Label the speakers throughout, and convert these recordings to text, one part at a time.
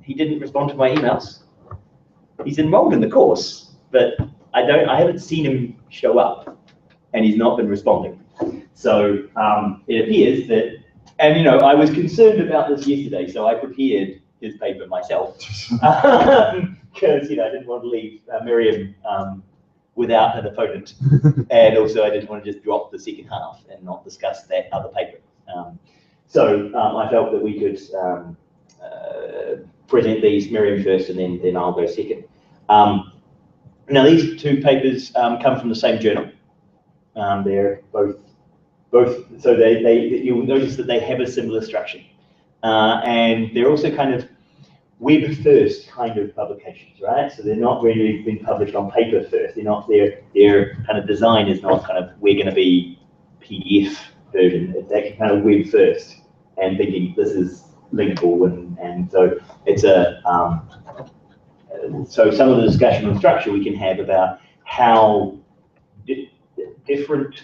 Speaker 1: he didn't respond to my emails. He's enrolled in the course, but I haven't seen him show up, and he's not been responding. So it appears that, and you know, I was concerned about this yesterday, so I prepared his paper myself because you know I didn't want to leave Miriam without an opponent, and also I didn't want to just drop the second half and not discuss that other paper. So I felt that we could present these, Miriam first, and then I'll go second. Now these two papers come from the same journal. They're both, so you'll notice that they have a similar structure. And they're also kind of web first kind of publications, right? So they're not really been published on paper first. They're not, their kind of design is not kind of, we're going to be PDF version. It's actually kind of web first and thinking this is linkable, and so it's a, so some of the discussion on structure we can have about how different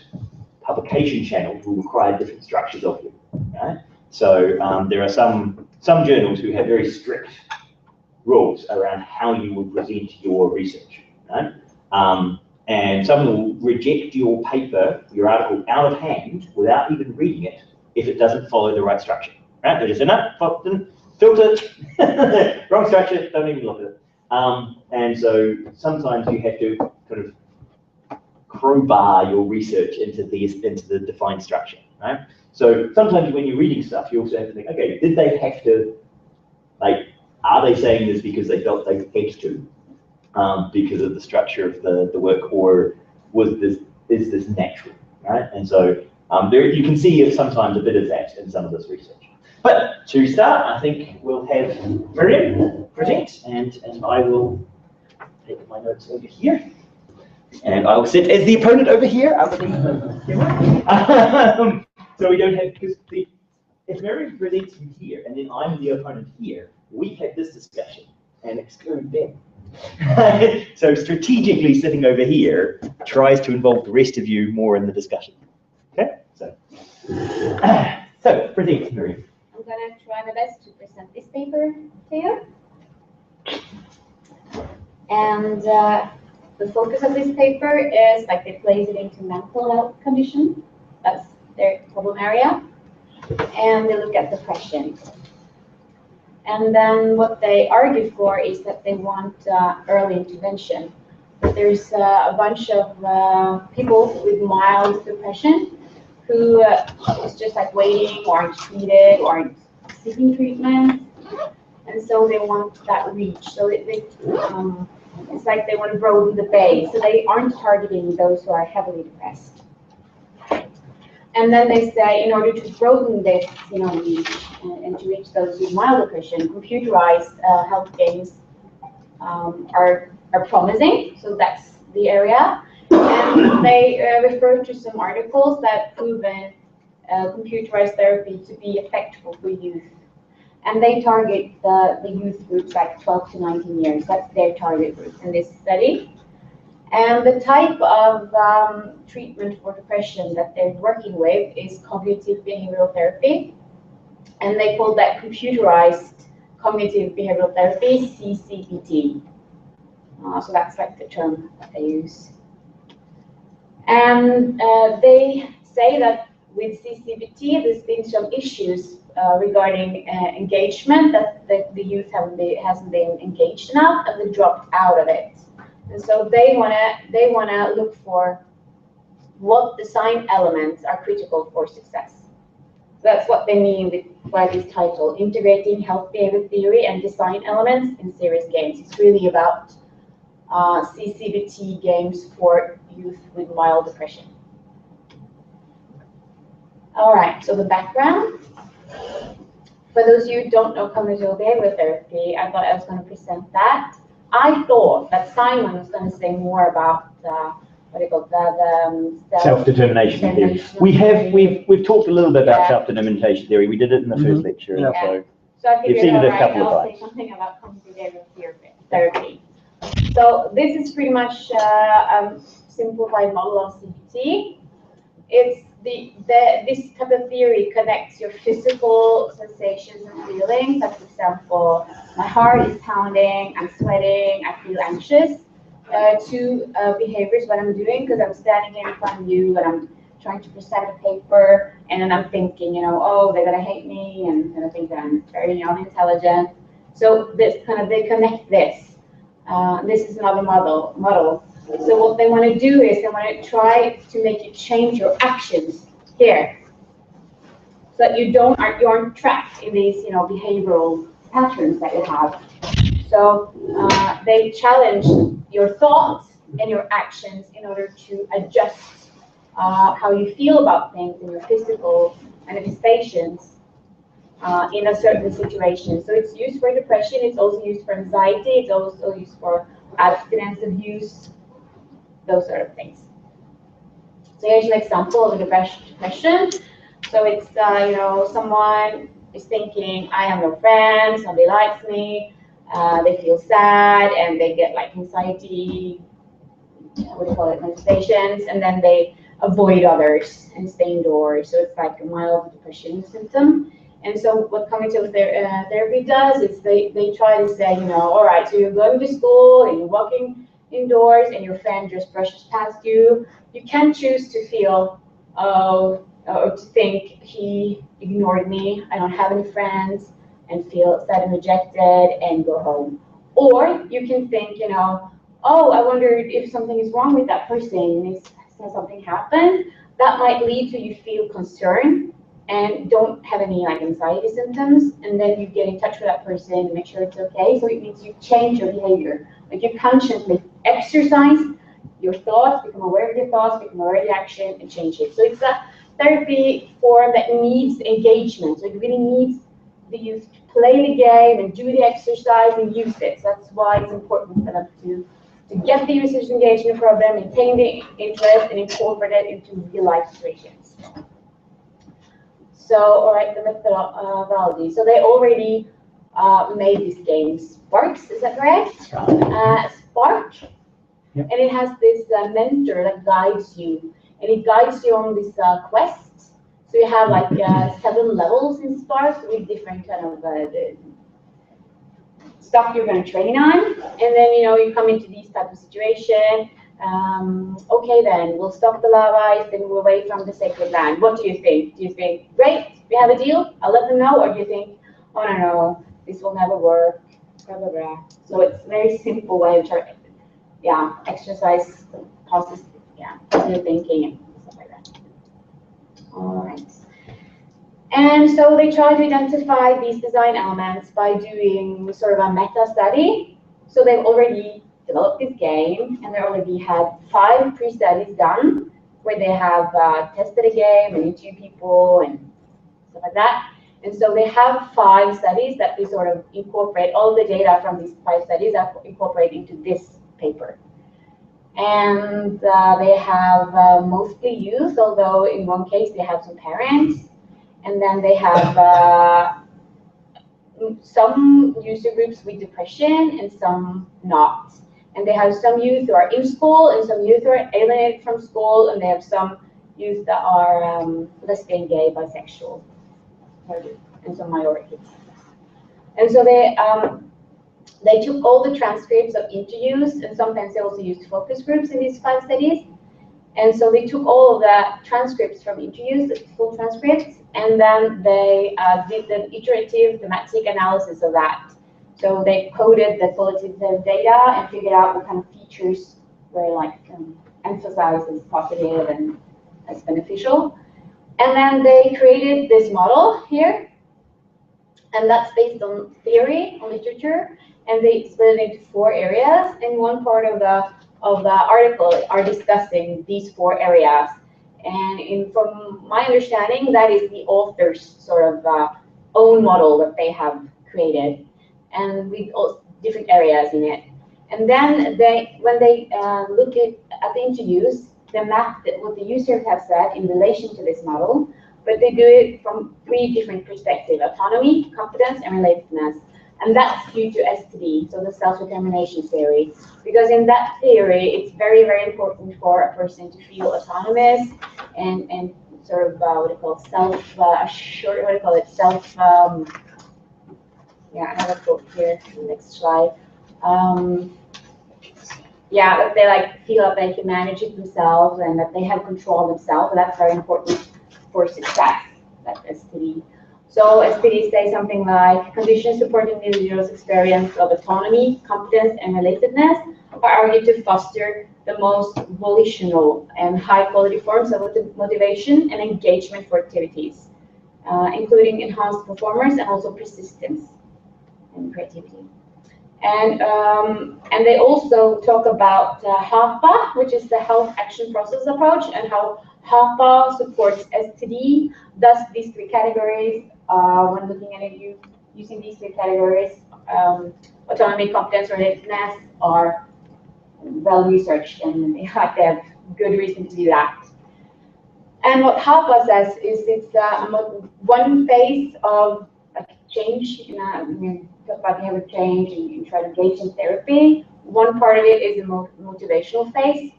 Speaker 1: publication channels will require different structures of you, right? So there are some journals who have very strict rules around how you will present your research, right? And some will reject your paper, your article, out of hand without even reading it if it doesn't follow the right structure, right? They just say, no, filter, wrong structure, don't even look at it. And so sometimes you have to kind of crowbar your research into the defined structure, right? So sometimes when you're reading stuff, you also have to think, okay, did they have to, like, are they saying this because they felt they had to, because of the structure of the work, or is this natural, right? And so there you can see sometimes a bit of that in some of this research. But to start, I think we'll have Miriam present, and I will take my notes over here. And I will sit as the opponent over here. So we don't have, because if Miriam presents from here and then I'm the opponent here, we have this discussion and exclude them. So strategically sitting over here tries to involve the rest of you more in the discussion. Okay, so present, Miriam.
Speaker 2: I'm going to try my best to present this paper to you. And the focus of this paper is, like, they place it into mental health condition. That's their problem area. And they look at depression. And then what they argue for is that they want early intervention. But there's a bunch of people with mild depression who is just like waiting, or aren't treated, or aren't seeking treatment. And so they want that reach. So it's like they want to broaden the base. So they aren't targeting those who are heavily depressed. And then they say, in order to broaden this, reach, and to reach those with mild depression, computerized health games are promising. So that's the area. And they refer to some articles that proven computerized therapy to be effective for youth. And they target the youth groups like 12 to 19 years. That's their target group in this study. And the type of treatment for depression that they're working with is cognitive behavioral therapy. And they call that computerized cognitive behavioral therapy, CCBT. So that's like the term that they use. And they say that with CCBT, there's been some issues regarding engagement, that the youth hasn't been engaged enough, and they dropped out of it. And so they wanna look for what design elements are critical for success. That's what they mean by this title, Integrating Health Behavior Theory and Design Elements in Serious Games. It's really about CCBT games for youth with mild depression. All right, so the background. For those of you who don't know cognitive behavioral therapy, I thought I was going to present that. I thought that Simon was going to say more about what do you call that?
Speaker 1: Self-determination theory. We've talked a little bit about self-determination theory. We did it in the first lecture,
Speaker 2: so I figured,
Speaker 1: you've seen it a couple
Speaker 2: I'll
Speaker 1: of
Speaker 2: say
Speaker 1: times.
Speaker 2: something about cognitive behavioral therapy. So this is pretty much a simplified model of CBT. It's this type of theory connects your physical sensations and feelings. Like, for example, my heart is pounding, I'm sweating, I feel anxious, to behaviors, what I'm doing, because I'm standing here in front of you and I'm trying to present a paper, and then I'm thinking, you know, oh, they're gonna hate me, and gonna think that I'm very unintelligent. So this kind of, they connect this. This is another model. So what they want to do is they want to try to make you change your actions here, so that you aren't trapped in these, you know, behavioral patterns that you have. So they challenge your thoughts and your actions in order to adjust how you feel about things in your physical manifestations in a certain situation. So it's used for depression, it's also used for anxiety, it's also used for abstinence abuse, those sort of things. So here's an example of a depression. So it's, you know, someone is thinking, I have no friends, nobody likes me, they feel sad, and they get like anxiety, what do you call it, manifestations, and then they avoid others and stay indoors. So it's like a mild depression symptom. And so what cognitive therapy does is they try to say, you know, all right, so you're going to school and you're walking indoors and your friend just brushes past you. You can choose to feel, or to think, he ignored me, I don't have any friends, and feel sad and rejected and go home. Or you can think, you know, oh, I wondered if something is wrong with that person, has something happened. That might lead to you feel concerned and don't have any like anxiety symptoms, and then you get in touch with that person and make sure it's okay. So it means you change your behavior. Like, you consciously exercise your thoughts, become aware of your thoughts, become aware of the action, and change it. So it's a therapy form that needs engagement. So it really needs the youth to play the game and do the exercise and use it. So that's why it's important for them to get the users engaged in the program, maintain the interest, and incorporate it into real life situations. So, all right, the methodology. So they already made this game, Sparks, is that correct? Spark. Yep. And it has this mentor that guides you, and it guides you on this quest. So you have like 7 levels in Spark with different kind of stuff you're going to train on, and then, you know, you come into these type of situation. Okay, then we'll stop the lava, then move away from the sacred land. What do you think? Do you think, great, we have a deal, I'll let them know? Or do you think, oh no, this will never work, blah, blah, blah. So it's a very simple way of trying, yeah, exercise positive, positive thinking and stuff like that. All right. And so they try to identify these design elements by doing sort of a meta study. So they've already developed this game, and they already had 5 pre-studies done where they have tested a game and interviewed people and stuff like that. And so they have 5 studies that they sort of incorporate all the data from these 5 studies that incorporate into this paper. And they have mostly youth, although in one case they have some parents. And then they have some user groups with depression and some not. And they have some youth who are in school and some youth who are alienated from school, and they have some youth that are lesbian, gay, bisexual, and some minorities. And so they took all the transcripts of interviews, and sometimes they also used focus groups in these 5 studies. And so they took all of the transcripts from interviews, the full transcripts, and then they did the iterative thematic analysis of that. So they coded the qualitative data and figured out what kind of features were like emphasized as positive and as beneficial. And then they created this model here, and that's based on theory, on literature, and they split it into 4 areas. And one part of the article are discussing these 4 areas. And from my understanding, that is the author's sort of own model that they have created, and with all different areas in it. And then when they look at the interviews, they map what the users have said in relation to this model, but they do it from 3 different perspectives: autonomy, competence, and relatedness. And that's due to STD, so the self-determination theory. Because in that theory, it's very, very important for a person to feel autonomous and sort of what do you call it, self-assured, what do you call it, yeah, I have a quote here, next slide. Yeah, that they like feel that they can manage it themselves and that they have control themselves. That's very important for success, that STD. So STD say something like conditions supporting individuals' experience of autonomy, competence, and relatedness are argued to foster the most volitional and high-quality forms of motivation and engagement for activities, including enhanced performance and also persistence and creativity. And they also talk about HAPA, which is the Health Action Process approach, and how HAPA supports STD. Thus, these three categories, when looking at it, using these three categories, autonomy, competence, relatedness, are well researched, and they have good reason to do that. And what HAPA says is it's one phase of change. Talk about behavior change and you try to engage in therapy. One part of it is the motivational phase,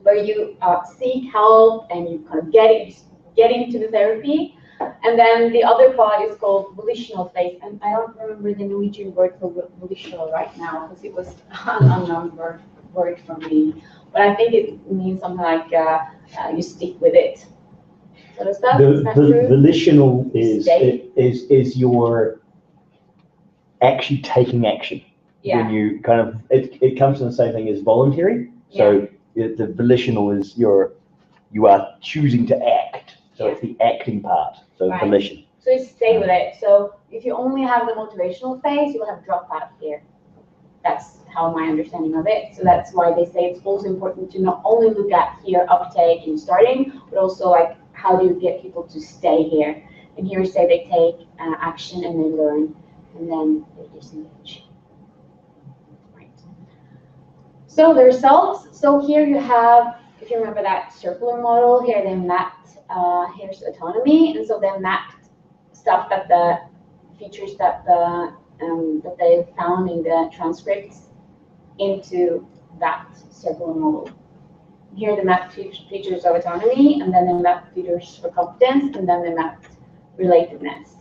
Speaker 2: where you seek help and you kind of get into the therapy. And then the other part is called volitional phase. And I don't remember the Norwegian word for volitional right now because it was an unknown word for me. But I think it means something like you stick with it. So is that true?
Speaker 1: Volitional is your actually taking action.
Speaker 2: Yeah.
Speaker 1: When you kind of, it comes from the same thing as voluntary. So the volitional is you are choosing to act. So it's the acting part. So volition.
Speaker 2: So you stay with it. So if you only have the motivational phase, you will have dropout here. That's how my understanding of it. So that's why they say it's also important to not only look at here uptake and starting, but also like how do you get people to stay here? And here say they take action and they learn, and then they disengage. Right. So the results. So here you have, if you remember that circular model, here they mapped, here's autonomy, and so they mapped stuff that the features that that they found in the transcripts into that circular model. Here they mapped features of autonomy, and then they mapped features for competence, and then they mapped relatedness.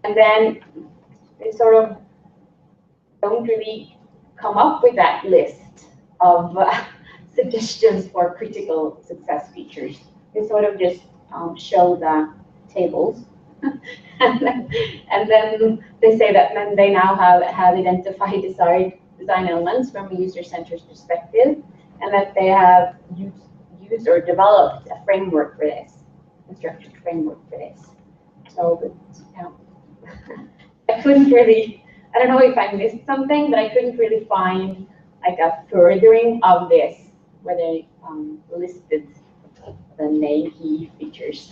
Speaker 2: And then they sort of don't really come up with that list of suggestions for critical success features. They sort of just show the tables. and then they say that then they now have identified desired design elements from a user-centered perspective, and that they have used or developed a framework for this, a structured framework for this. So I couldn't really, I don't know if I missed something, but I couldn't really find like a furthering of this where they listed the main key features.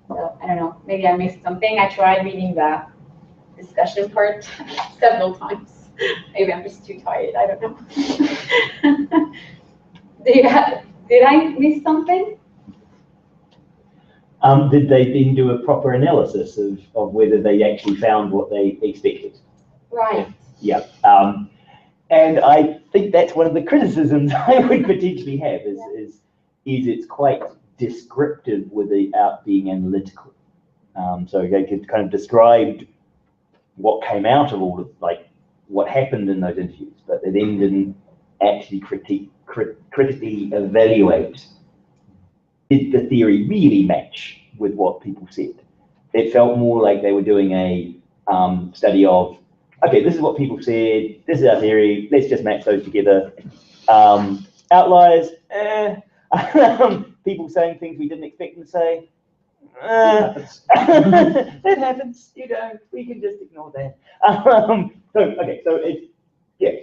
Speaker 2: So I don't know, maybe I missed something. I tried reading the discussion part several times. Maybe I'm just too tired, I don't know. Did I miss something?
Speaker 1: Did they then do a proper analysis of whether they actually found what they expected?
Speaker 2: Right.
Speaker 1: Yeah. And I think that's one of the criticisms I would potentially have is it's quite descriptive without being analytical. So they could kind of describe what came out of all of what happened in those interviews, but they then didn't actually critically evaluate, did the theory really match with what people said? It felt more like they were doing a study of, okay, this is what people said, this is our theory, let's just match those together. Outliers, people saying things we didn't expect them to say, that happens, we can just ignore that.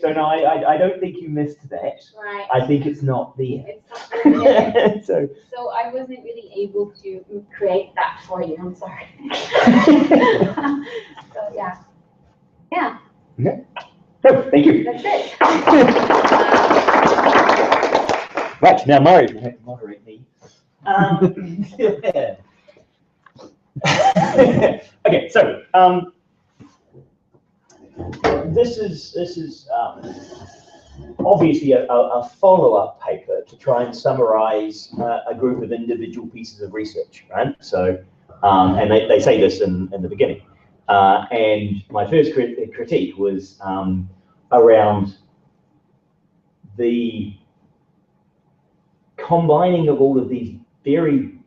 Speaker 1: So no, I don't think you missed that.
Speaker 2: Right.
Speaker 1: I think it's not there.
Speaker 2: It's not there.
Speaker 1: So
Speaker 2: I wasn't really able to create that for you. I'm sorry. So yeah. Yeah.
Speaker 1: Okay. So thank you.
Speaker 2: That's it.
Speaker 1: Right, now Murray will have to moderate me. Okay, so this is obviously a follow-up paper to try and summarize a group of individual pieces of research, right? So, and they say this in the beginning. And my first critique was around the combining of all of these very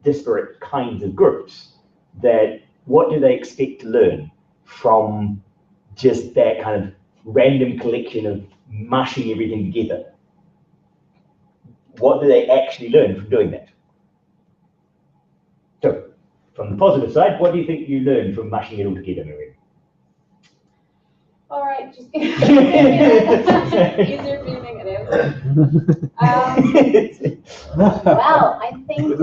Speaker 1: disparate kinds of groups. That what do they expect to learn from just that kind of random collection of mushing everything together? What do they actually learn from doing that? So, from the positive side, what do you think you learned from mushing it all together, Maria?
Speaker 2: All right, just easier for you negative. Well, I think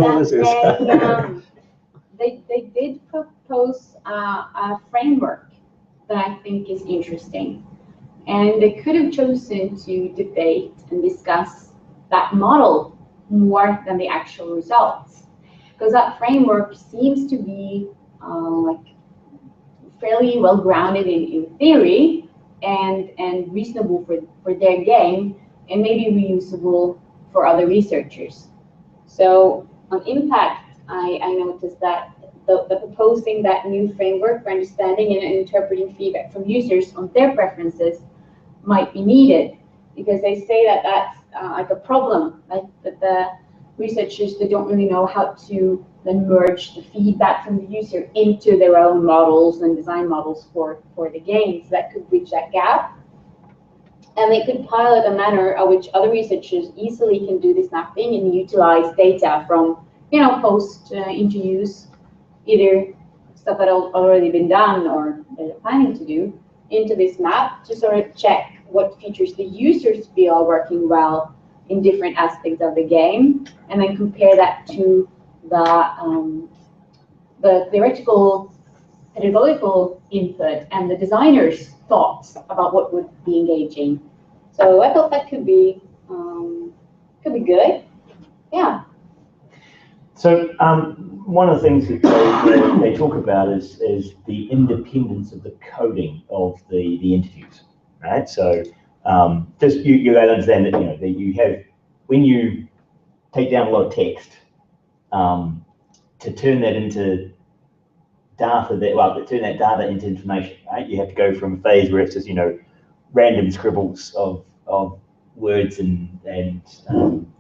Speaker 2: that they did propose a framework that I think is interesting. And they could have chosen to debate and discuss that model more than the actual results. Because that framework seems to be like fairly well grounded in theory and reasonable for their game, and maybe reusable for other researchers. So on impact, I noticed that the proposing that new framework for understanding and interpreting feedback from users on their preferences might be needed, because they say that that's like a problem, like that the researchers, they don't really know how to then merge the feedback from the user into their own models and design models for the game. So that could bridge that gap. And they could pilot a manner of which other researchers easily can do this mapping and utilize data from, post interviews, either stuff that have already been done or they're planning to do, into this map to sort of check what features the users feel are working well in different aspects of the game, and then compare that to the theoretical, pedagogical input and the designer's thoughts about what would be engaging. So I thought that could be good. Yeah.
Speaker 1: So one of the things that they talk about is the independence of the coding of the interviews, right? So just you understand that that you have, when you take down a lot of text, to turn that into data to turn that data into information, right? You have to go from a phase where it's just random scribbles of words and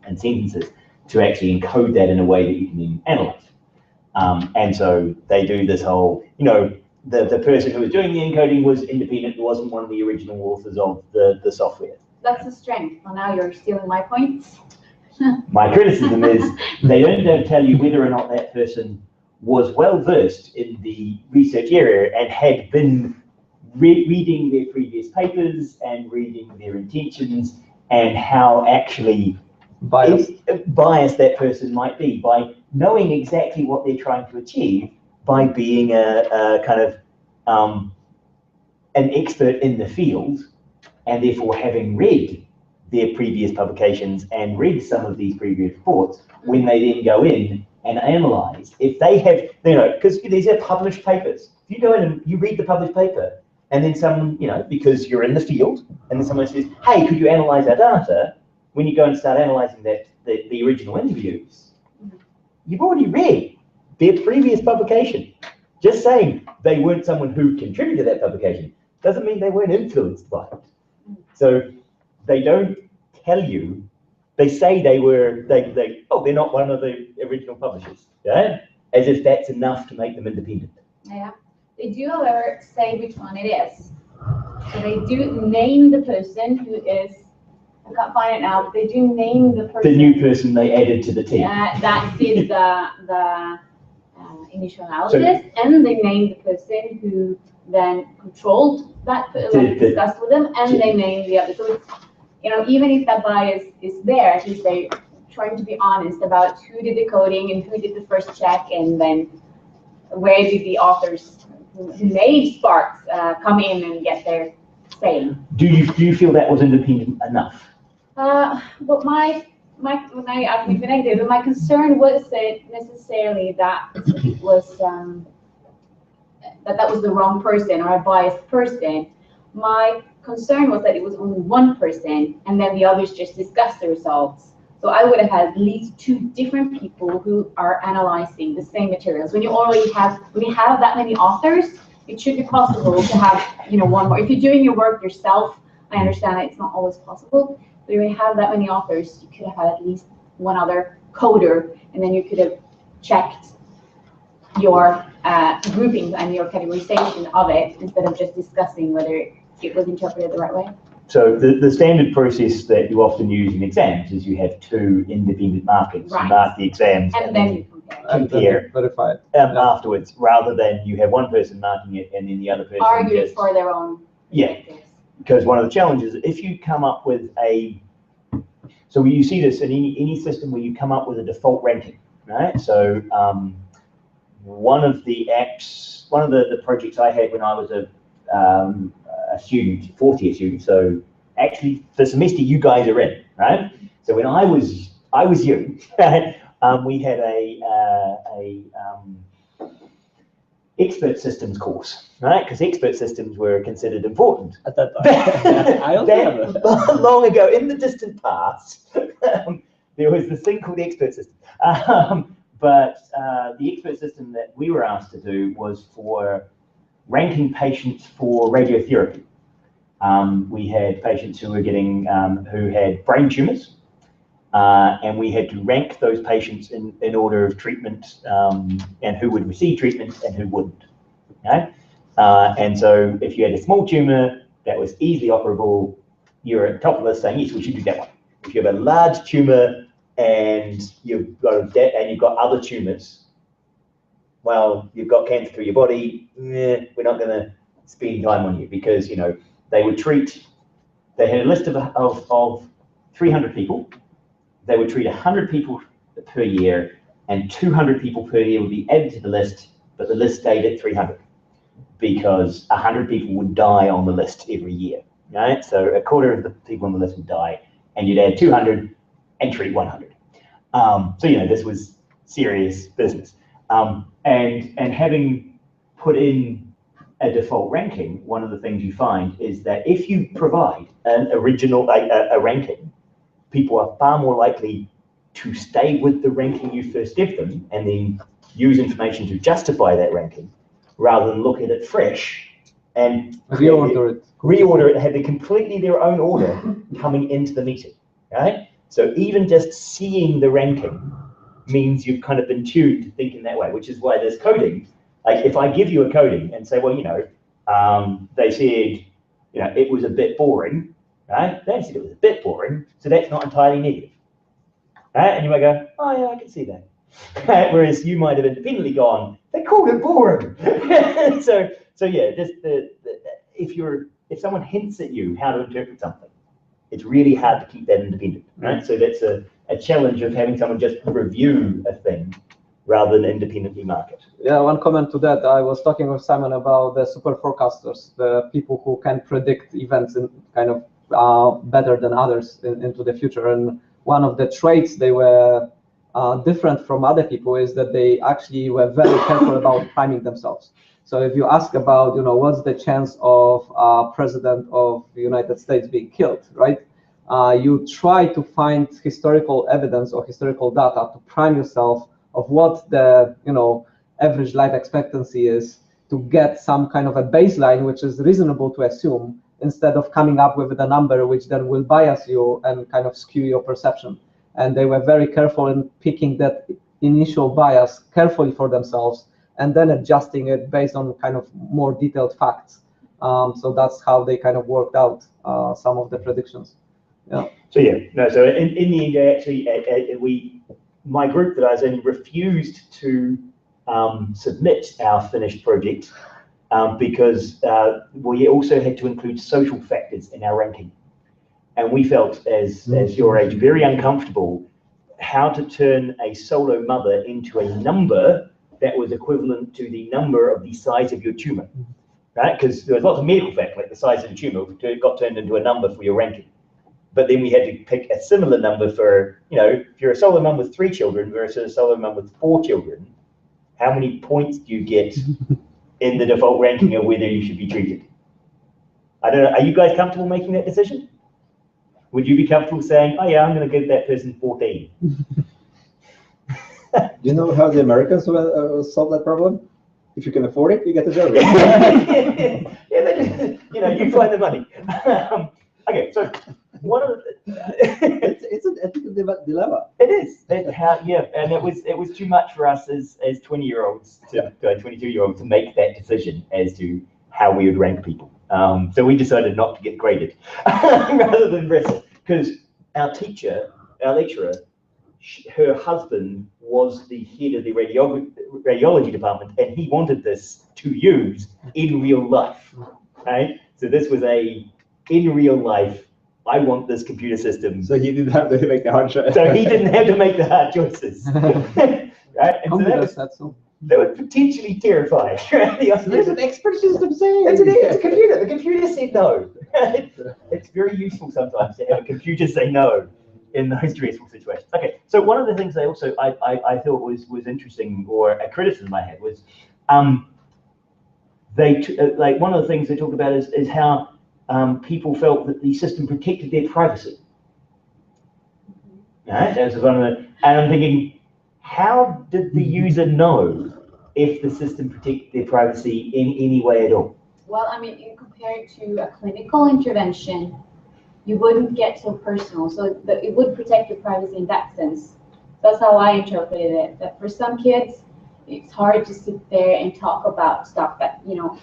Speaker 1: sentences to actually encode that in a way that you can then analyze. And so they do this whole, the person who was doing the encoding was independent, wasn't one of the original authors of the software.
Speaker 2: That's a strength. Well, now you're stealing my points.
Speaker 1: My criticism is they don't tell you whether or not that person was well versed in the research area and had been reading their previous papers and reading their intentions, and how actually biased that person might be by knowing exactly what they're trying to achieve, by being a kind of an expert in the field, and therefore having read their previous publications and read some of these previous reports. When they then go in and analyze, if they have, because these are published papers. If you go in and you read the published paper, and then someone, because you're in the field, and then someone says, hey, could you analyze our data? When you go and start analyzing the original interviews, you've already read their previous publication. Just saying they weren't someone who contributed to that publication doesn't mean they weren't influenced by it. So they don't tell you. They say they're not one of the original publishers, yeah? As if that's enough to make them independent.
Speaker 2: Yeah, they do, however, say which one it is. So they do name the person who is, I can't find it now, but they do name the person.
Speaker 1: The new person they added to the team.
Speaker 2: That did the initial analysis, and they named the person who then controlled that, discussed with them, and they named the other. So it's, even if that bias is there, at least they're trying to be honest about who did the coding and who did the first check, and then where did the authors who made Sparks come in and get their say. Do
Speaker 1: you feel that was independent enough?
Speaker 2: But when I asked me the negative, my concern wasn't necessarily that it was that was the wrong person or a biased person. My concern was that it was only one person, and then the others just discussed the results. So I would have had at least 2 different people who are analyzing the same materials. When you have that many authors, it should be possible to have, one more. If you're doing your work yourself, I understand that it's not always possible. But when you have that many authors, you could have had at least one other coder, and then you could have checked your grouping and your categorization of it instead of just discussing whether it was interpreted the right way.
Speaker 1: So the standard process that you often use in exams is you have 2 independent markers.
Speaker 2: Right.
Speaker 1: You mark the exams
Speaker 2: and then you
Speaker 1: compare
Speaker 3: verify it.
Speaker 1: afterwards, rather than you have one person marking it and then the other person
Speaker 2: arguing
Speaker 1: just,
Speaker 2: for their own.
Speaker 1: Yeah, because one of the challenges, if you come up with so you see this in any system where you come up with a default ranking, right? So one of the projects I had when I was a student, 4th-year student, so actually the semester you guys are in, right? So when I was young, we had a expert systems course, right? Because expert systems were considered important at that time.
Speaker 3: I also have that.
Speaker 1: Long ago, in the distant past, there was this thing called the expert system. But the expert system that we were asked to do was for ranking patients for radiotherapy. We had patients who were who had brain tumors, and we had to rank those patients in order of treatment, and who would receive treatment and who wouldn't. Okay? And so if you had a small tumor that was easily operable, you're at the top of the list saying, yes, we should do that one. If you have a large tumor and you've got other tumors, well, you've got cancer through your body, we're not going to spend time on you, because they had a list of 300 people. They would treat 100 people per year, and 200 people per year would be added to the list, but the list stayed at 300 because 100 people would die on the list every year, right? So a quarter of the people on the list would die, and you'd add 200 and treat 100. So this was serious business. And having put in a default ranking, one of the things you find is that if you provide an original a ranking, people are far more likely to stay with the ranking you first give them and then use information to justify that ranking, rather than look at it fresh and reorder it, have completely their own order coming into the meeting, right? So even just seeing the ranking means you've kind of been tuned to think in that way, which is why there's coding. Like if I give you a coding and say, well, they said, it was a bit boring, right? They said it was a bit boring, so that's not entirely negative, right? And you might go, oh yeah, I can see that. Whereas you might have independently gone, they called it boring. so yeah, just if someone hints at you how to interpret something, it's really hard to keep that independent, right? So that's a challenge of having someone just review a thing rather than independently mark it.
Speaker 3: Yeah, one comment to that. I was talking with Simon about the super forecasters, the people who can predict events in kind of better than others into the future. And one of the traits they were different from other people is that they actually were very careful about timing themselves. So if you ask about, what's the chance of president of the United States being killed, right? You try to find historical evidence or historical data to prime yourself of what the, average life expectancy is, to get some kind of a baseline which is reasonable to assume, instead of coming up with a number which then will bias you and kind of skew your perception. And they were very careful in picking that initial bias carefully for themselves and then adjusting it based on kind of more detailed facts. So that's how they kind of worked out some of the predictions. Yeah.
Speaker 1: So so in the end, actually, my group that I was in refused to submit our finished project because we also had to include social factors in our ranking. And we felt, as your age, very uncomfortable how to turn a solo mother into a number that was equivalent to the number of the size of your tumor, right? Because there was lots of medical facts, like the size of the tumor got turned into a number for your ranking. But then we had to pick a similar number for, if you're a solo mum with 3 children versus a solo mum with 4 children, how many points do you get in the default ranking of whether you should be treated? I don't know, are you guys comfortable making that decision? Would you be comfortable saying, oh yeah, I'm going to give that person 14?
Speaker 4: Do you know how the Americans solve that problem? If you can afford it, you get the service.
Speaker 1: Yeah, they just, you know, you find the money. Okay, so one of the
Speaker 4: it's an ethical dilemma.
Speaker 1: it is. Yeah, and it was too much for us as 20-year-olds to 22-year-olds to make that decision as to how we would rank people. So we decided not to get graded rather than wrestle, because our teacher, our lecturer, her husband was the head of the radiology department, and he wanted this to use in real life. Right? So this was in real life, I want this computer system.
Speaker 4: So he didn't have to make the hard choice.
Speaker 1: So he didn't have to make the hard choices. Right? And so that was potentially terrifying. Right?
Speaker 4: There's an expert system saying.
Speaker 1: It's a computer. The computer said no. It's very useful sometimes to have a computer say no in those stressful situations. Okay, so one of the things I thought was interesting, or a criticism I had, was like one of the things they talked about is how people felt that the system protected their privacy. Right? That was one of the, and I'm thinking, how did the user know if the system protected their privacy in any way at all?
Speaker 2: Well, I mean, in compared to a clinical intervention, you wouldn't get so personal. So it would protect your privacy in that sense. That's how I interpreted it. That for some kids, it's hard to sit there and talk about stuff that, you know,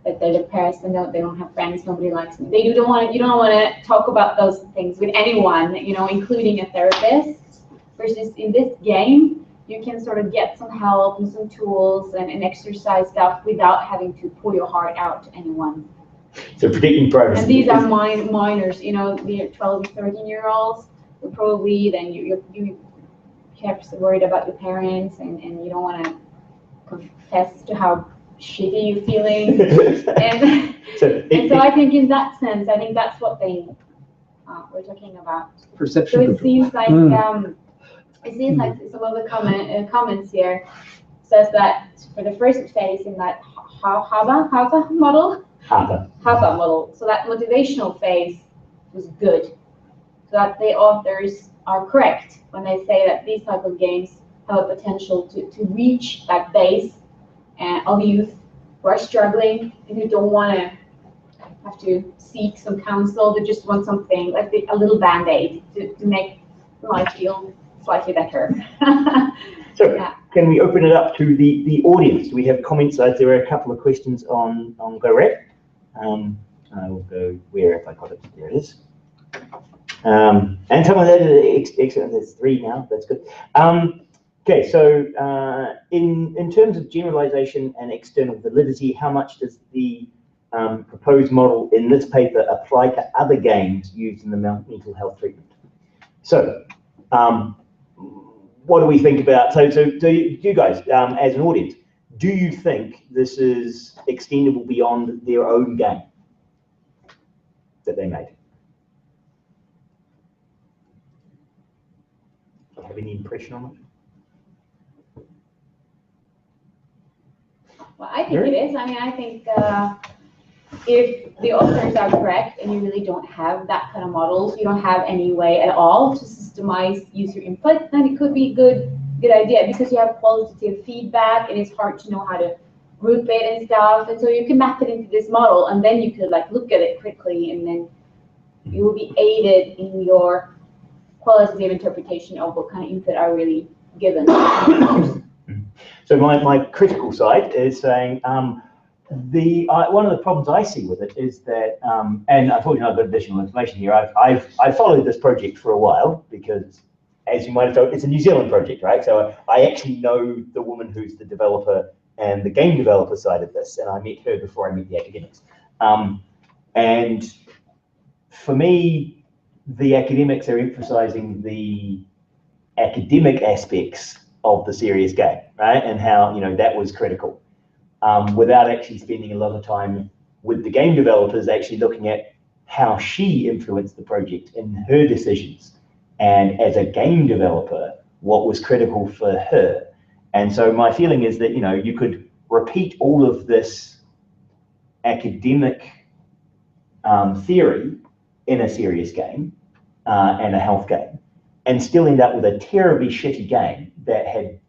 Speaker 2: that they're depressed and they don't have friends, nobody likes them. You don't want to talk about those things with anyone, you know, including a therapist. Versus in this game, you can sort of get some help and some tools and exercise stuff without having to pour your heart out to anyone.
Speaker 1: So protecting privacy.
Speaker 2: And these are minors, you know, the 12 and 13-year-olds. Probably then you kept worried about your parents and you don't want to confess to how shitty you're feeling. and so I think in that sense, I think that's what they were talking about.
Speaker 4: Perception.
Speaker 2: So it seems like some of the comments here says that for the first phase in that HABA model, so that motivational phase was good. So that the authors are correct when they say that these type of games have a potential to reach that base of youth who are struggling and who don't want to have to seek some counsel. They just want something like a little band-aid to make life feel slightly better.
Speaker 1: So yeah. Can we open it up to the audience? Do we have comments? There are a couple of questions on GoRap. I will go where if I got it. There it is. And some of that is excellent. There's 3 now. That's good. Okay, so in terms of generalization and external validity, how much does the proposed model in this paper apply to other games used in the mental health treatment? So, what do we think about? So you guys, as an audience, do you think this is extendable beyond their own game that they made? Do you have any impression on it?
Speaker 2: Well, I think it is. I mean, I think if the authors are correct and you really don't have that kind of models, you don't have any way at all to systemize user input, then it could be a good idea because you have qualitative feedback and it's hard to know how to group it and stuff. And so you can map it into this model and then you could like look at it quickly and then you will be aided in your qualitative interpretation of what kind of input are really given.
Speaker 1: So my critical side is saying one of the problems I see with it is that, and unfortunately I've got additional information here. I've followed this project for a while because, as you might have told, it's a New Zealand project, right? So I actually know the woman who's the developer and the game developer side of this, and I met her before I met the academics. And for me, the academics are emphasizing the academic aspects of the serious game, right? And how, that was critical, without actually spending a lot of time with the game developers actually looking at how she influenced the project in her decisions. And as a game developer, what was critical for her. And so my feeling is that, you could repeat all of this academic theory in a serious game and a health game, and still end up with a terribly shitty game that had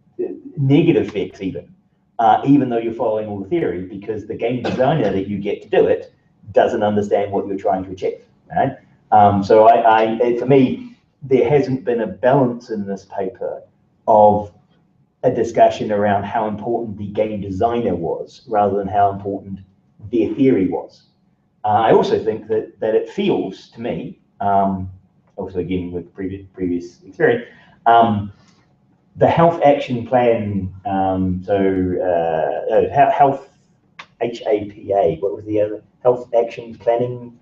Speaker 1: negative effects even though you're following all the theory, because the game designer that you get to do it doesn't understand what you're trying to achieve, right? So for me, there hasn't been a balance in this paper of a discussion around how important the game designer was rather than how important their theory was. I also think that it feels to me, also again with previous experience, the health action plan, health HAPA, what was the other, health action planning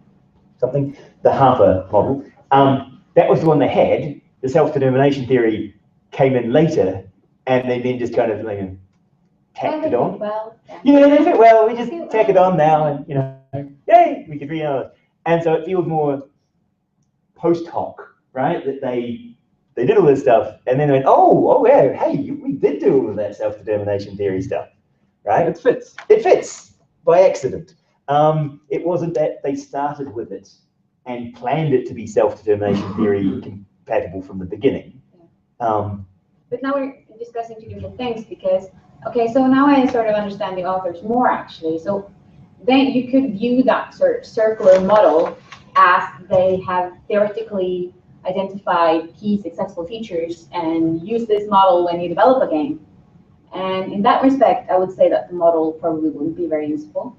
Speaker 1: something, the Harper model, that was the one they had. The self-determination theory came in later, and they then just kind of like tacked it on.
Speaker 2: Well,
Speaker 1: yeah, they fit well, we just tack it on now, and you know, yay, we could read. And so it feels more post hoc, right? That they did all this stuff, and then they went, oh yeah, hey, we did do all of that self-determination theory stuff, right?
Speaker 3: It fits.
Speaker 1: It fits by accident. It wasn't that they started with it and planned it to be self-determination theory compatible from the beginning.
Speaker 2: But now we're discussing two different things because, okay, so now I sort of understand the authors more actually. So then you could view that sort of circular model as they have theoretically identified key successful features and use this model when you develop a game. And in that respect, I would say that the model probably wouldn't be very useful.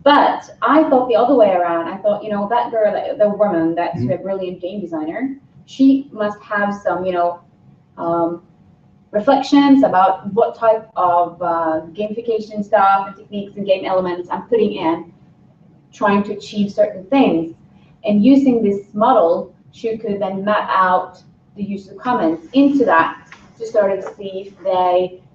Speaker 2: But I thought the other way around. I thought, you know, that girl, the woman that's a brilliant game designer, she must have some, you know, reflections about what type of gamification stuff and techniques and game elements I'm putting in, trying to achieve certain things. And using this model, she could then map out the user comments into that to sort of see if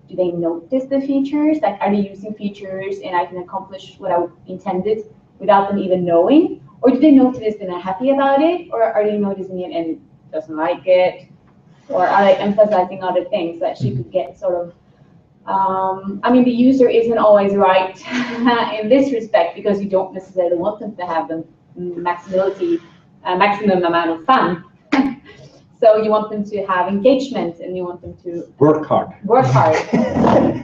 Speaker 2: do they notice the features? Like, are they using features and I can accomplish what I intended without them even knowing? Or do they notice and are happy about it? Or are they noticing it and doesn't like it? Or are they emphasizing other things that she could get sort of, I mean, the user isn't always right in this respect because you don't necessarily want them to have the maximum amount of fun. So you want them to have engagement and you want them to
Speaker 4: work hard.
Speaker 2: Work hard.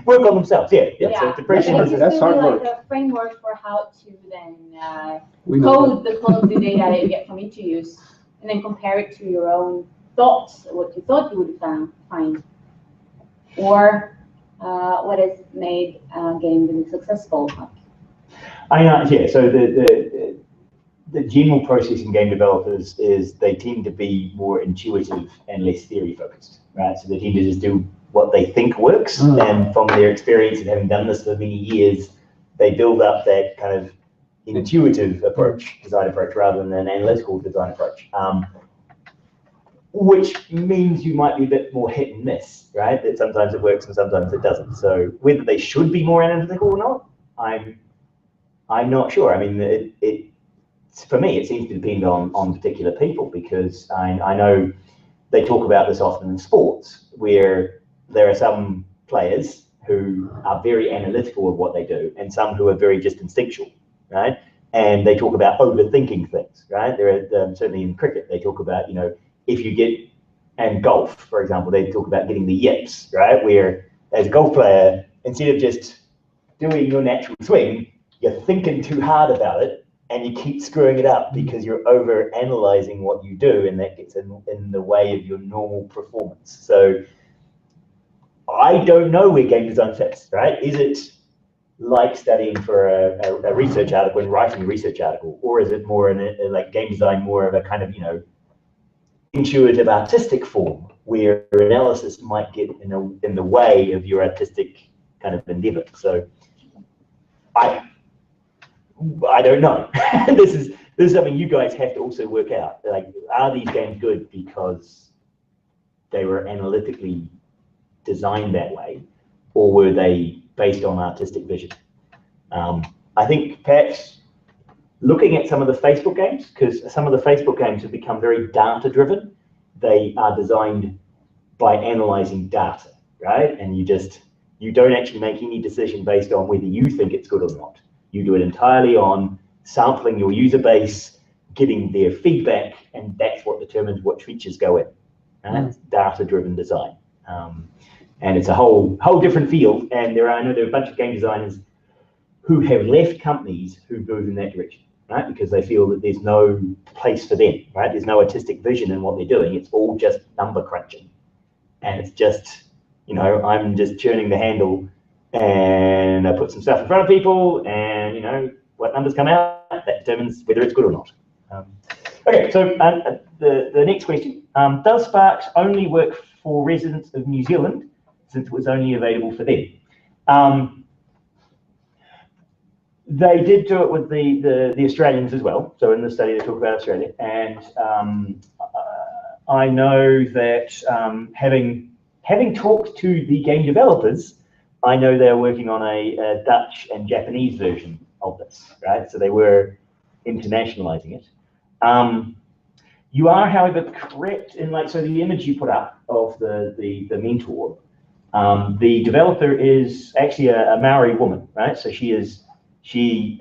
Speaker 1: Work on themselves, yeah.
Speaker 2: Yeah.
Speaker 1: So
Speaker 4: That's hard work.
Speaker 2: Like a framework for how to then code the quality data that you get from interviews and then compare it to your own thoughts, what you thought you would find, or what has made a game really successful.
Speaker 1: Yeah, so the general process in game developers is they tend to be more intuitive and less theory focused, right? So they tend to just do what they think works, and from their experience of having done this for many years, they build up that kind of intuitive design approach, rather than an analytical design approach, which means you might be a bit more hit and miss, right? That sometimes it works and sometimes it doesn't. So whether they should be more analytical or not, I'm not sure. I mean, for me, it seems to depend on particular people, because I know they talk about this often in sports, where there are some players who are very analytical of what they do and some who are very just instinctual, right? And they talk about overthinking things, right? There are certainly in cricket, they talk about, you know, if you get, and golf, for example, they talk about getting the yips, right? Where as a golf player, instead of just doing your natural swing, you're thinking too hard about it, and you keep screwing it up because you're over analyzing what you do, and that gets in the way of your normal performance. So I don't know where game design fits, right? Is it like studying for a research article and writing a research article, or is it more like game design, more of a kind of, you know, intuitive artistic form where analysis might get in the way of your artistic kind of endeavor? So I don't know. This is something you guys have to also work out. Like, are these games good because they were analytically designed that way, or were they based on artistic vision? I think perhaps looking at some of the Facebook games, because some of the Facebook games have become very data-driven. They are designed by analyzing data, right? And you don't actually make any decision based on whether you think it's good or not. You do it entirely on sampling your user base, getting their feedback, and that's what determines what features go in. It's data-driven design. And it's a whole different field, and I know there are a bunch of game designers who have left companies who move in that direction, right? Because they feel that there's no place for them, right? There's no artistic vision in what they're doing. It's all just number crunching. And it's just, I'm just churning the handle and I put some stuff in front of people and, what numbers come out, that determines whether it's good or not. Okay, so the next question, does Sparks only work for residents of New Zealand since it was only available for them? They did do it with the Australians as well. So in the study they talk about Australia, and I know that having talked to the game developers, I know they're working on a Dutch and Japanese version of this, right? So they were internationalizing it. You are, however, correct in so the image you put up of the mentor, the developer is actually a Maori woman, right? So she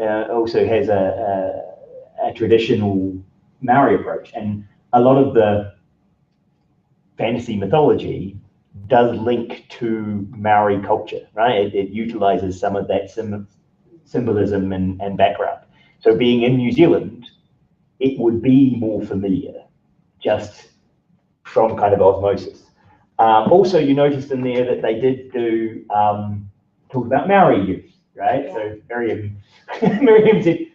Speaker 1: also has a traditional Maori approach, and a lot of the fantasy mythology does link to Maori culture, right? It utilizes some of that symbolism and background. So being in New Zealand, it would be more familiar just from kind of osmosis. Also, you noticed in there that they did do talk about Maori youth, right? Yeah. So Miriam said,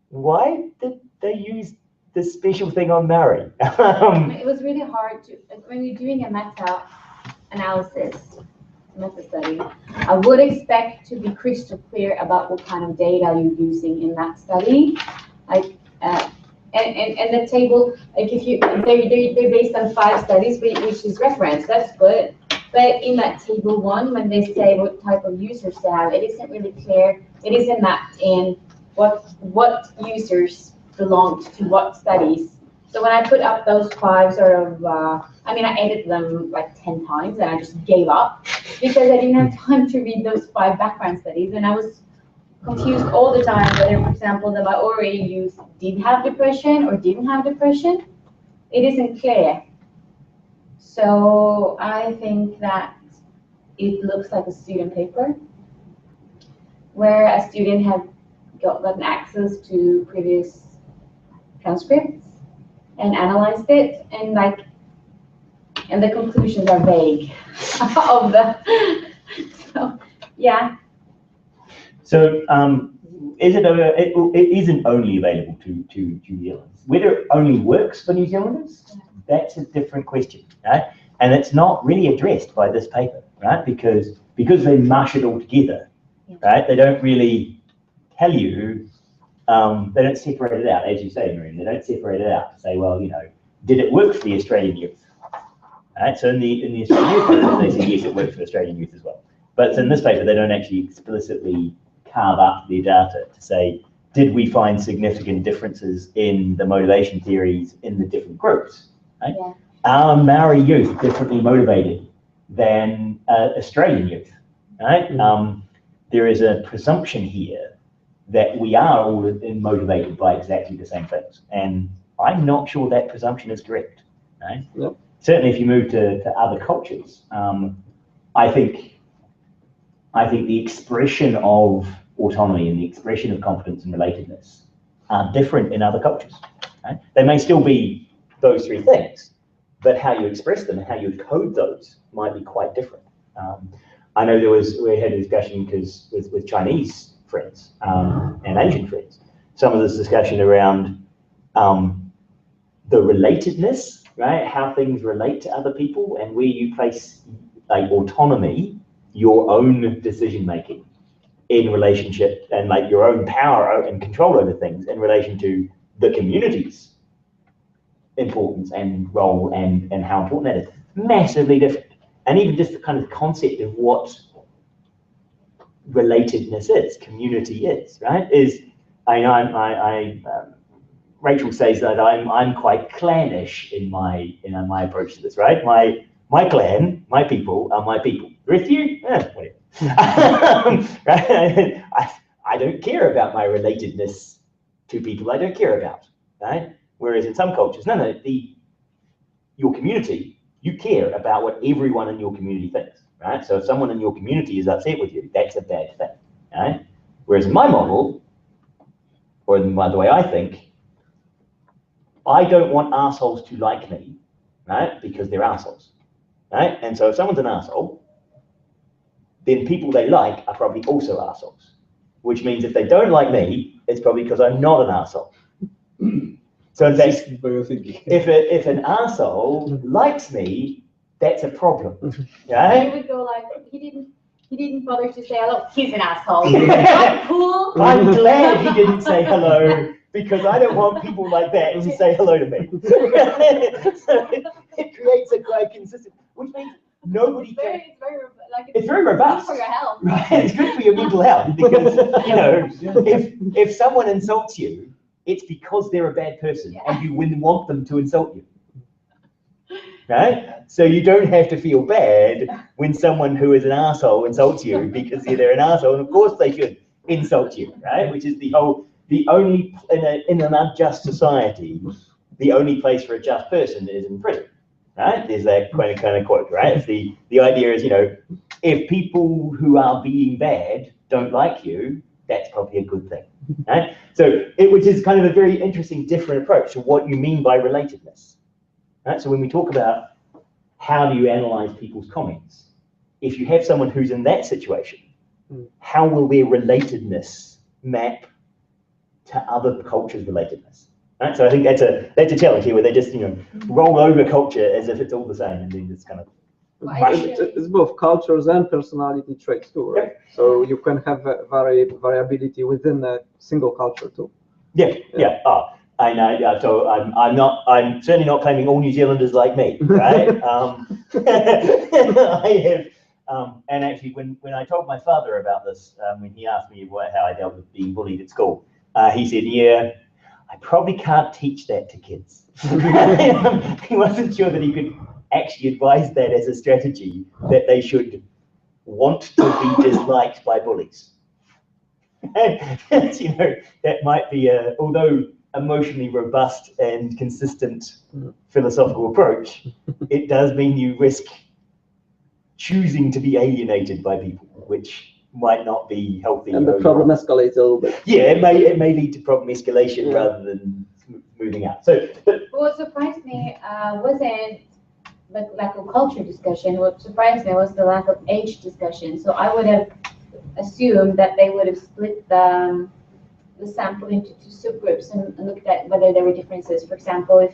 Speaker 1: why did they use this special thing on Maori?
Speaker 2: It was really hard to, when you're doing a meta-analysis, meta-study, I would expect to be crystal clear about what kind of data you're using in that study. And the table, they're based on 5 studies, which is reference, that's good. But in that table 1, when they say what type of users they have, it isn't really clear. It isn't mapped in what users belong to what studies. So when I put up those 5 sort of, I edited them like 10 times and I just gave up because I didn't have time to read those 5 background studies, and I was confused all the time whether, for example, the Maori youth did have depression or didn't have depression. It isn't clear. So I think that it looks like a student paper where a student had gotten access to previous transcripts and analyzed it, and the conclusions are vague of so yeah.
Speaker 1: So it isn't only available to New Zealanders. Whether it only works for New Zealanders, that's a different question, right? And it's not really addressed by this paper, right? Because they mush it all together, right? They don't really tell you, they don't separate it out, as you say, Miriam. They don't separate it out to say, well, did it work for the Australian youth? Right? So in the Australian youth, they say yes, it worked for Australian youth as well. But in this paper, they don't actually explicitly carve up their data to say, did we find significant differences in the motivation theories in the different groups? Right? Yeah. Are Maori youth differently motivated than Australian youth? Right? Mm-hmm. There is a presumption here that we are all motivated by exactly the same things, and I'm not sure that presumption is correct. Right? Yep. Certainly, if you move to other cultures, I think the expression of autonomy and the expression of confidence and relatedness are different in other cultures. Right? They may still be those 3 things, but how you express them and how you code those might be quite different. I know we had a discussion with Chinese friends and Asian friends, some of this discussion around the relatedness, right? How things relate to other people and where you place autonomy, your own decision making in relationship, and your own power and control over things in relation to the community's importance and role and how important that is. Massively different. And even just the kind of concept of what relatedness is, community is, right? Rachel says that I'm quite clannish in my approach to this, right? My clan, my people are my people. With you, whatever. Right? I don't care about my relatedness to people I don't care about, right? Whereas in some cultures, no, your community, you care about what everyone in your community thinks, right? So if someone in your community is upset with you, that's a bad thing, right? Whereas in my model, or in the way I think, I don't want assholes to like me, right? Because they're assholes, right? And so if someone's an asshole, then people they like are probably also assholes, which means if they don't like me, it's probably because I'm not an asshole. So in fact, if an asshole likes me, that's a problem, right?
Speaker 2: You would go like, he didn't bother to say hello. He's an asshole. That's cool.
Speaker 1: I'm glad he didn't say hello because I don't want people like that to say hello to me. So it creates a quite consistent, which means nobody can. It's very robust.
Speaker 2: Good for your health.
Speaker 1: Right, it's good for your mental health because if someone insults you, it's because they're a bad person and you wouldn't want them to insult you. Right? So you don't have to feel bad when someone who is an asshole insults you because they're an asshole, and of course they should insult you, right? Which is the only, in an unjust society, the only place for a just person is in prison, right? There's that kind of quote, right? It's the idea is, if people who are being bad don't like you, that's probably a good thing, right? So which is kind of a very interesting, different approach to what you mean by relatedness. Right? So when we talk about how do you analyze people's comments, if you have someone who's in that situation, how will their relatedness map to other cultures' relatedness? Right? So I think that's a challenge here, where they just roll over culture as if it's all the same, and then just kind of.
Speaker 3: It's both cultures and personality traits too, right?
Speaker 1: Yep.
Speaker 3: So you can have variability within a single culture too.
Speaker 1: Yeah. Oh, I know. Yeah, so I'm certainly not claiming all New Zealanders like me, right? I have, and actually, when I told my father about this, when he asked me how I dealt with being bullied at school, he said, "Yeah, I probably can't teach that to kids." He wasn't sure that he could actually advise that as a strategy, that they should want to be disliked by bullies. And, that might be although emotionally robust and consistent philosophical approach, it does mean you risk choosing to be alienated by people, which might not be healthy.
Speaker 3: And the problem escalates a little bit.
Speaker 1: Yeah, it may lead to problem escalation rather than moving out. So,
Speaker 2: what surprised me wasn't the lack of culture discussion. What surprised me was the lack of age discussion. So I would have assumed that they would have split the sample into two subgroups and looked at whether there were differences. For example, if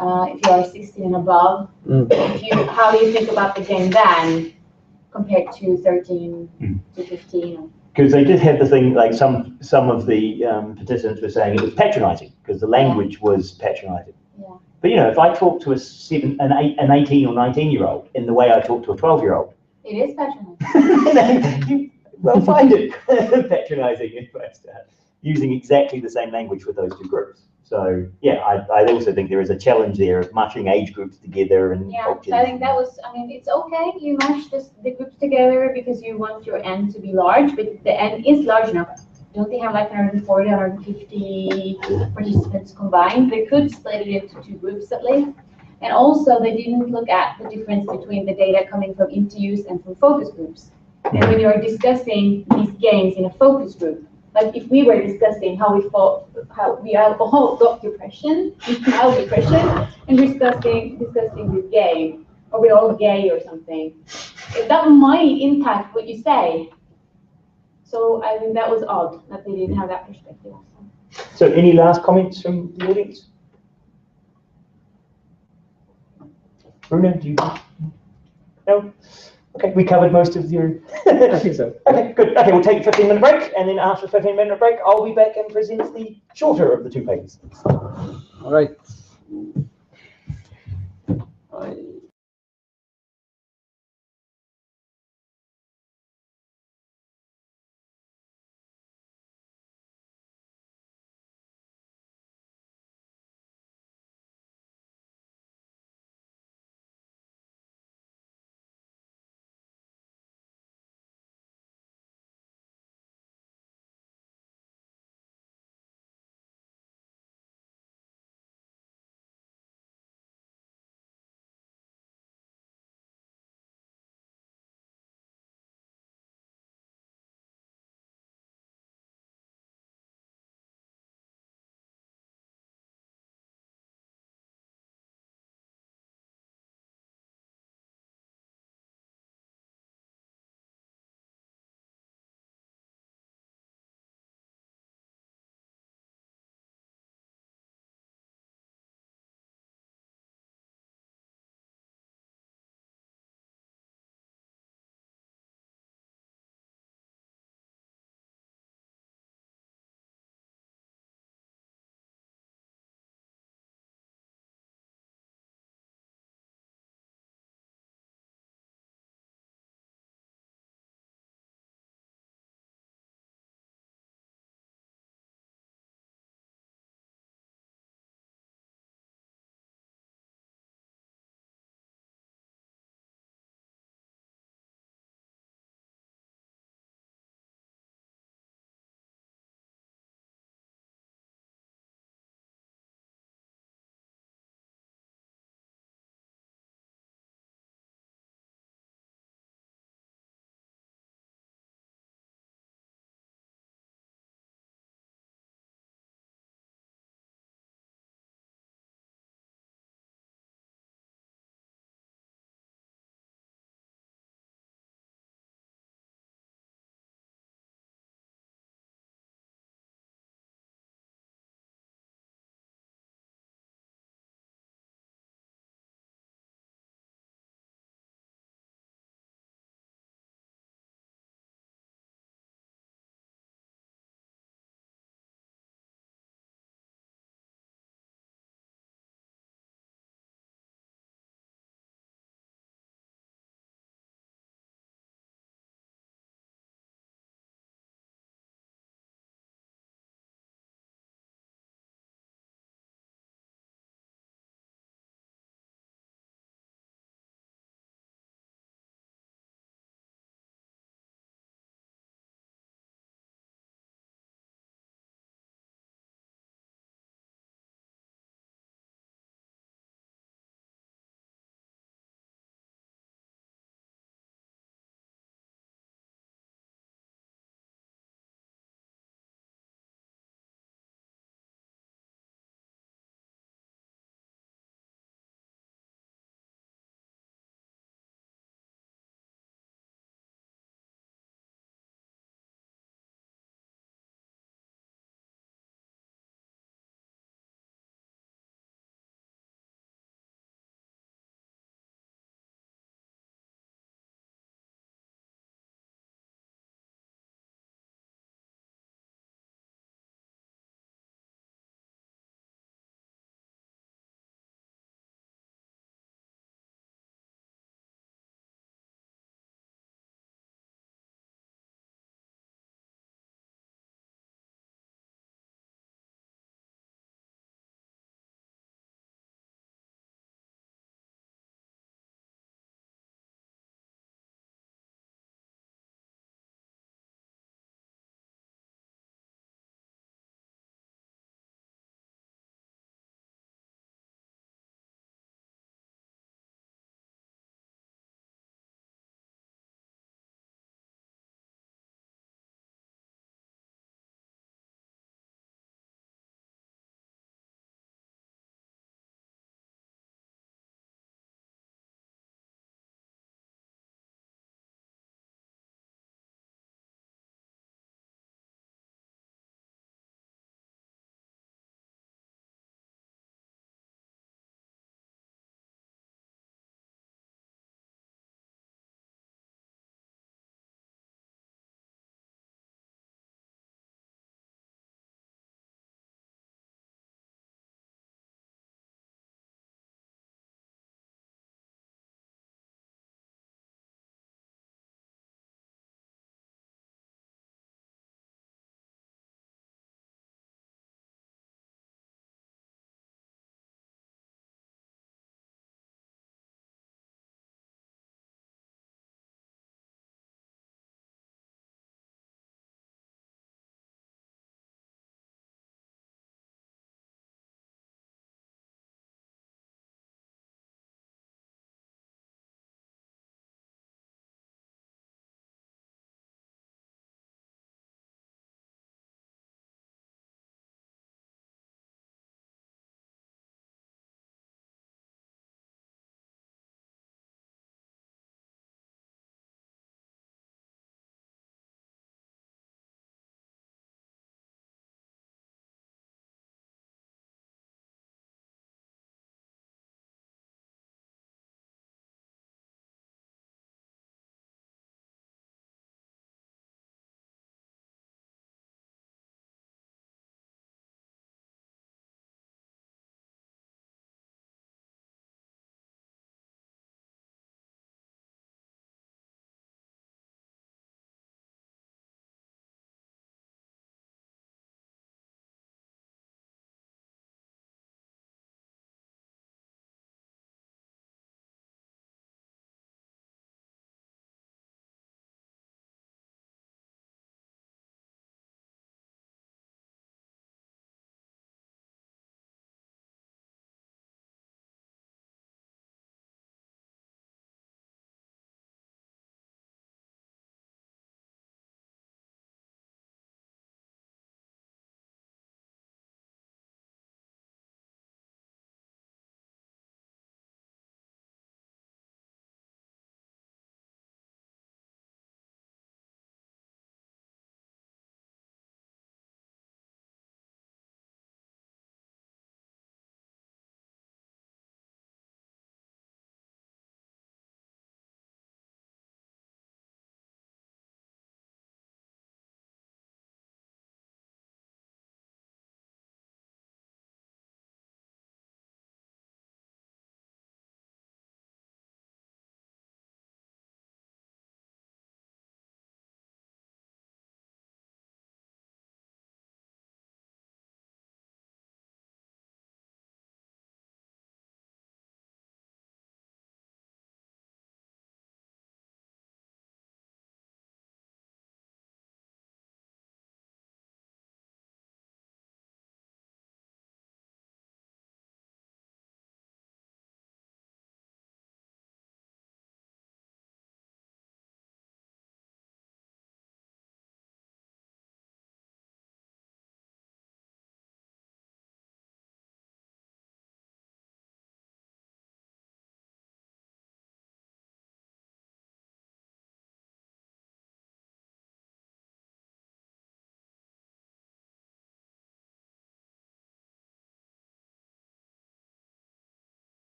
Speaker 2: you are 16 and above, how do you think about the game then compared to 13 to 15?
Speaker 1: Because they did have the thing, like some of the participants were saying it was patronizing because the language was patronizing.
Speaker 2: Yeah.
Speaker 1: But if I talk to an 18 or 19-year-old in the way I talk to a 12-year-old,
Speaker 2: it is patronizing.
Speaker 1: you will find it patronizing if I start using exactly the same language with those two groups. So I also think there is a challenge there of matching age groups together and cultures.
Speaker 2: So I think that was, it's okay, you match the groups together because you want your N to be large, but the N is large enough. Don't they have like 140, 150 participants combined? They could split it into two groups at least. And also they didn't look at the difference between the data coming from interviews and from focus groups. And when you're discussing these games in a focus group, like if we were discussing how we all got depression, and discussing this game, or we're all gay or something, that might impact what you say. So I think that was odd that they didn't have that perspective.
Speaker 1: So any last comments from the audience? Bruno, do you? No? Okay, we covered most of your...
Speaker 4: I think so.
Speaker 1: Okay, good. Okay, we'll take a 15-minute break, and then after the 15-minute break, I'll be back and present the shorter of the two papers.
Speaker 3: All right.